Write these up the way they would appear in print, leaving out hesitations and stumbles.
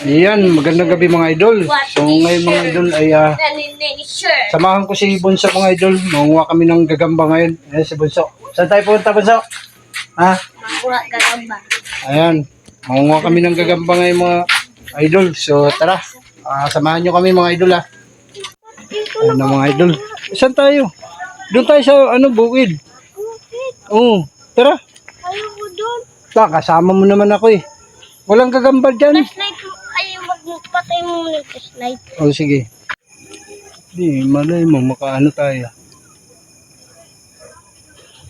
Ayan, magandang gabi mga idol. So ngayon mga idol ay samahan ko si Bunso mga idol. Manguha kami ng gagamba ngayon. Ayan si Bunso. Saan tayo punta Bunso? Ha? Manguha gagamba. Ayan, manguha kami ng gagamba ngayon mga idol. So tara, samahan nyo kami mga idol ha. Ayan na mga idol. Saan tayo? Doon tayo sa bukid. Oo, tara. Ayoko doon. Kasama mo naman ako eh. Walang gagamba dyan. Flashlight mo. Ay, magpatay mo muna yung flashlight. Oh, sige. Di, malay mo, makaano tayo.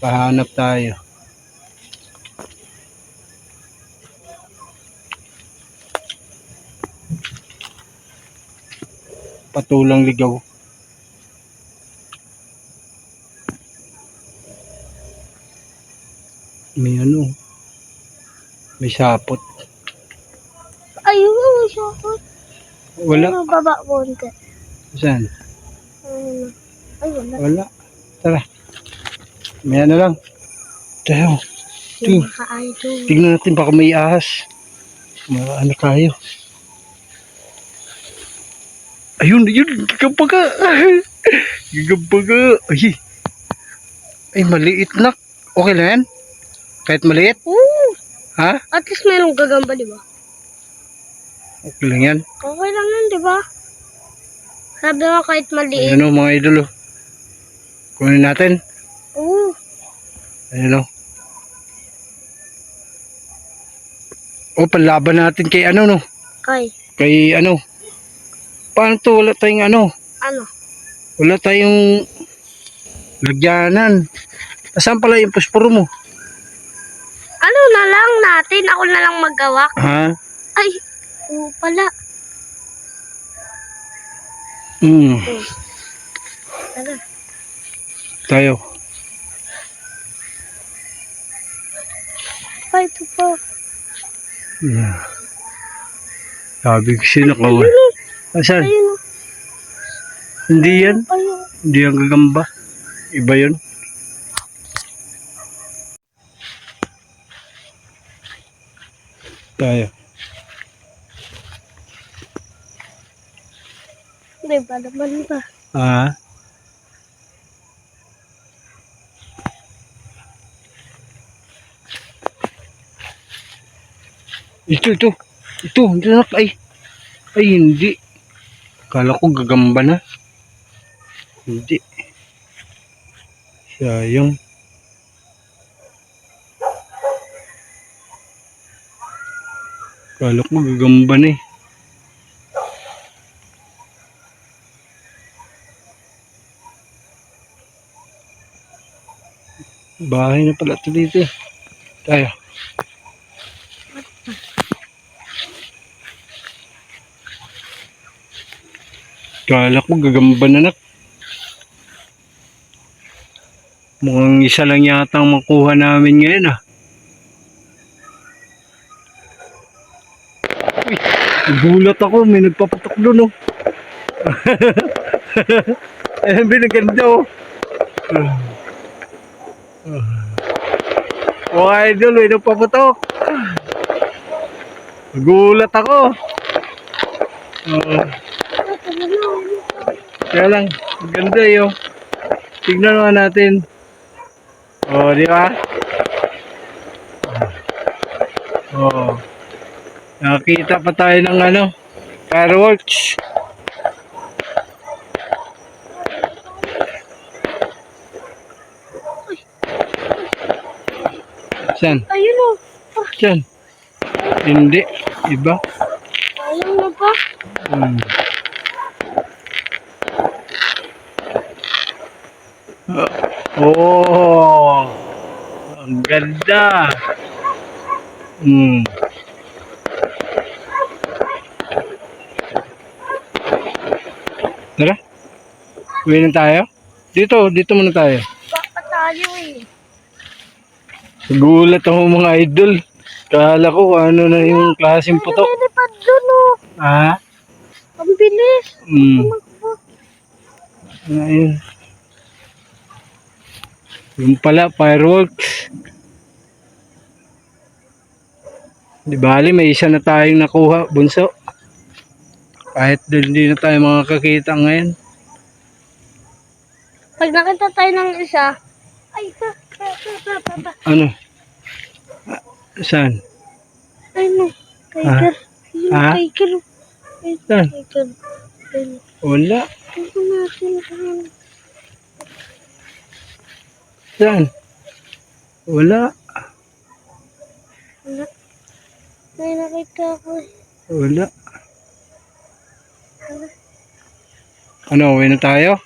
Pahanap tayo. Patulang ligaw. May may sapot. Ayoko, shot. Wala. Ano, baba konti. Saan? Ay, wala. Wala. Tara. May lang. Tayo. Yung maka-idol. Tignan natin baka may ahas. Ano tayo? Ayun, gagamba ka. Gagamba ka. Ay, maliit na. Okay lang yan? Kahit maliit? Ha? At least mayroong gagamba, di ba? Okay lang yan. Okay lang yun, di ba? Sabi nga kahit maliit. Ayun mga idol. Kunin natin. Oo. Ayun panlaban natin kay no? Kay. Kay Paano to? Wala tayong Ano? Wala tayong lagyanan. Saan pala yung pusporo mo? Ano na lang natin? Ako na lang magawa. Ha? Ay, oo pala. Tara. Tayo. Ay, ito pa. Sabi ko siya nakawal. Asan? Ayun. Hindi yan. Ayun. Hindi yan gagamba. Iba yun. Tayo. Hindi ba naman ba? Ha? Ito. Ay, hindi. Kala ko gagamba na. Hindi. Sayang. Kala ko gagamba na eh. Bahay na pala ito dito eh. Tayo. Kala ko gagamba na nak. Mukhang isa lang yata ang makuha namin ngayon ah. Uy, gulat ako, may nagpapatok doon oh. Ayun, binaganda oh. Oh idol, may nagpapatok. Gulat ako. Kaya lang, ganda yun. Tignan naman natin. Oh, di ba? Oh. Nakita pa tayo ng fireworks. Saan? Ayun o. Saan? Hindi. Iba. Ayun mo pa. Oh, ang ganda. Tara. Uwi na tayo. Dito muna tayo. Baka tayo eh. Gulat ako mga idol. Kala ko ano na yung klaseng putok. Pwede pa dun o. Ha? Ang bilis. Ayun. Yung pala, fireworks. Di bali, may isa na tayong nakuha, bunso. Kahit hindi na tayo makakakita ngayon. Pag nakita tayo ng isa, ay, Ano? Saan? ay no, tiger. Yung Ha? tiger. Ay, Saan? tiger. Ay, Wala. ito natin. Saan? Wala. Wala. May nakita ko. Wala. Ano, uwi na tayo?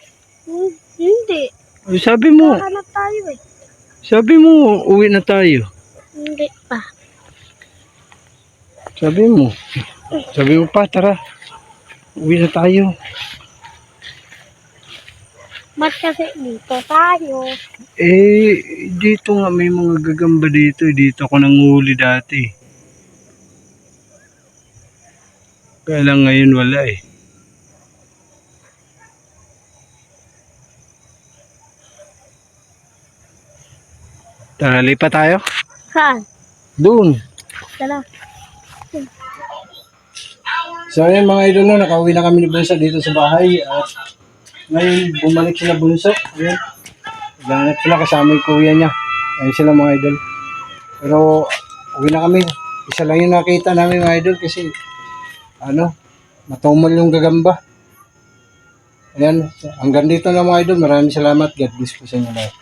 Hindi. Ay, sabi mo, Hanap tayo eh. sabi mo, uwi na tayo. Hindi pa. Sabi mo pa, tara. Uwi na tayo. Ba't kasi dito tayo? Eh, dito nga may mga gagamba dito. Dito ako nanguhuli dati. Kaya lang ngayon wala eh. Tara, lipat tayo. Saan? Doon. Dala. So ayun mga idol, no, nakauwi na kami ni Bunso dito sa bahay. At ngayon bumalik sila Bunso. Ayun. Ganap sila kasama yung kuya niya. Ayun sila mga idol. Pero uwi na kami. Isa lang yung nakita namin mga idol kasi matumal yung gagamba. Ayan. Hanggang dito na mga idol. Maraming salamat. God bless po sa inyo lahat.